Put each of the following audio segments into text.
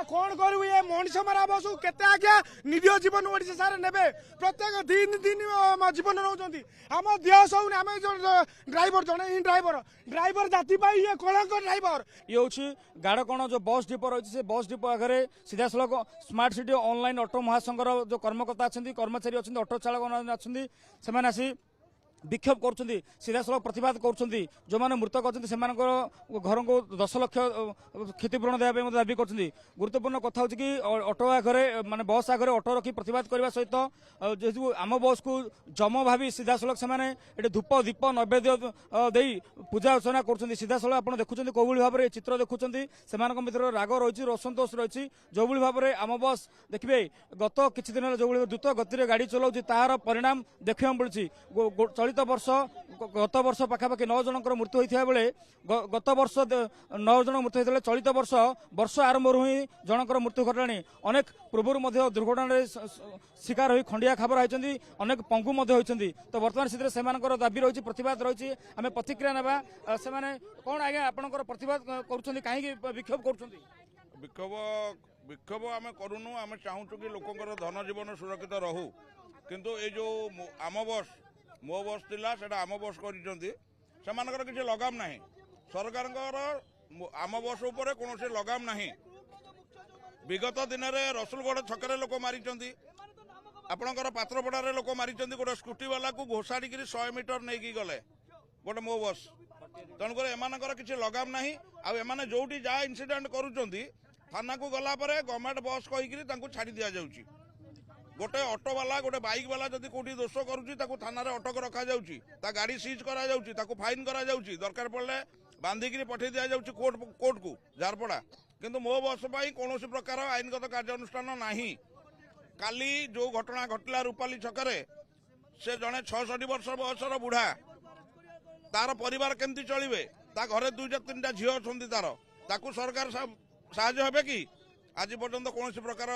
कौन करू ये मनीष मरा बस केते आज्ञा निरीह जीवन ओडिशा सारे नेबे प्रत्येक दिन दिन जीवन नौकरी आम देह सब आम ड्राइवर जड़े ही ड्राइवर जाति ये कलंक ड्राइवर ये हूँ गाड़कोण जो बस डिपो रही है बस डिपो आगे सीधा सड़क स्मार्ट सिटी ऑनलाइन ऑटो महासंघर जो कर्मकर्ता अच्छा कर्मचारी अच्छा ऑटो चालक अच्छा से विक्षोभ कर सीधा सड़क प्रतिवाद कर जो मैंने मृतक अच्छे से घर को 10 लाख क्षतिपूरण देवाई दाबी कर गुरुत्वपूर्ण कथा हूँ कि ऑटो आगे माने बस आगे ऑटो रखी प्रतिवाद करने सहित जेहतु आम बस को जम भावी सीधा सड़क से धूप दीप नैवेद्य दे पूजा अर्चना कर सीधा सड़क आप देखुं कौ भाव में चित्र देखुं से भर राग रही असंतोष रही जो भाव में आम बस देखिए गत किसी दिन जो द्रुत गति गाड़ी चलाऊँ तार परिणाम देखा मिलूँ चलित वर्ष गत वर्ष पाखापाखि 9 जनकर मृत्यु होता बेले गत वर्ष 9 जन मृत्यु होता चलित वर्ष आरंभ ही जनकर मृत्यु घटना अनेक पूर्व दुर्घटना शिकार हो खंडिया खबर होती अनेक पंगु होती तो बर्तमान स्थित से दाबी रही प्रतिवाद रही आम प्रतिक्रिया ना से कौन आज्ञा आपंकर प्रतिवाद कर कहीं विक्षोभ कर विक्षोभ आम करूनु आम चाहूँ कि लोकंर धन जीवन सुरक्षित रहू किंतु ये जो आम बस मो बस थिला सेटा आम बस कर किसी लगाम ना सरकार आम बस उपर कौन लगाम ना विगत दिन में रसुलगढ़ छकरे लोक मारी आपणकर पात्रपड़ारे लोक मारी गोटे स्कूटी वाला को घोषाड़ी 100 मीटर नहीं गले गोटे मो बस तेणुक एमानकर किसी लगाम ना आने जो जहाँ इनसीडेंट करुँच थाना को गलापर गवर्नमेंट बस कहीकि छाड़ी दि जाऊँगी गोटे ऑटो वाला गोटे बाइक वाला जदि कोठी दोष करुच्ची थाना अटक रखा जाउची गाड़ी सीज करा जाउची फाइन करा जाउची दरकार पड़े बांधिकी पठे दि जाउची कोर्ट को झारपड़ा किंतु मो बस कौन प्रकार आईनगत कार्यानुष्ठान नाही काली जो घटना घटला रूपाली छकरे से जड़े 66 वर्ष बयसर बुढ़ा तार परिवार केमती चलिए ता घरे 2-3टा झील अच्छा तार सरकार साहाय्य हेबे कि आज पर्यंत कौन प्रकार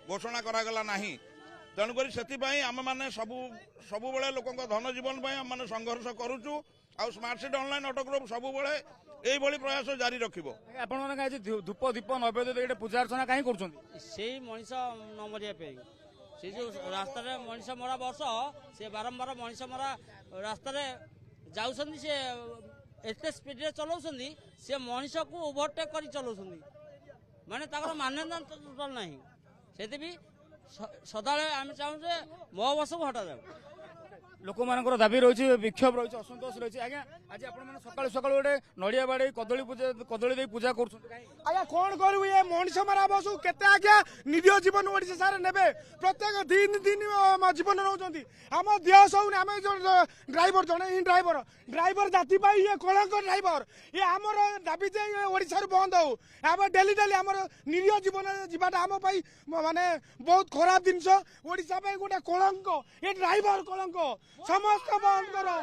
घोषणा करागला नाही तेणुक से आम मैंने सब लोक धन जीवन आम संघर्ष करुचु आ smart city online auto group सब यही प्रयास जारी रखिबो आज धूप दीप नैवेद्य पूजा अर्चना कहीं कर मनीष न मरिया से जो रास्ता मनीष मरा वर्ष से बारंबार मनीष मरा रास्ता जाऊँ से एत स्पीड चलाऊँ से मनीष को ओभरटेक कर चलाऊँ माने मान्यता ना से सदाले आम चाहूँ मो बस को हटा जाऊ लोक मान दाबी रही विक्षोभ रही असंतोष रही आज्ञा आज आप सकाल सकाल गोटे नड़िया बाड़ी कदली दे पूजा कर आज्ञा कौन करू ये मनीष मरा बस केते आज्ञा निरीह जीवन ओडिशा सारे नेबे प्रत्येक दिन दिन जीवन नौकरी आम देह सब आम ड्राइवर जड़े ही ड्राइवर जाति ये कलंक ड्राइवर ये आमर दाबी जे ओडिशा बंद हो आम डेली डेली आम निरीह जीवन जीवाटा आम माने बहुत खराब जिनस ओडिशा गोटे कलंक ये ड्राइवर कलंक समस्त बंद करो।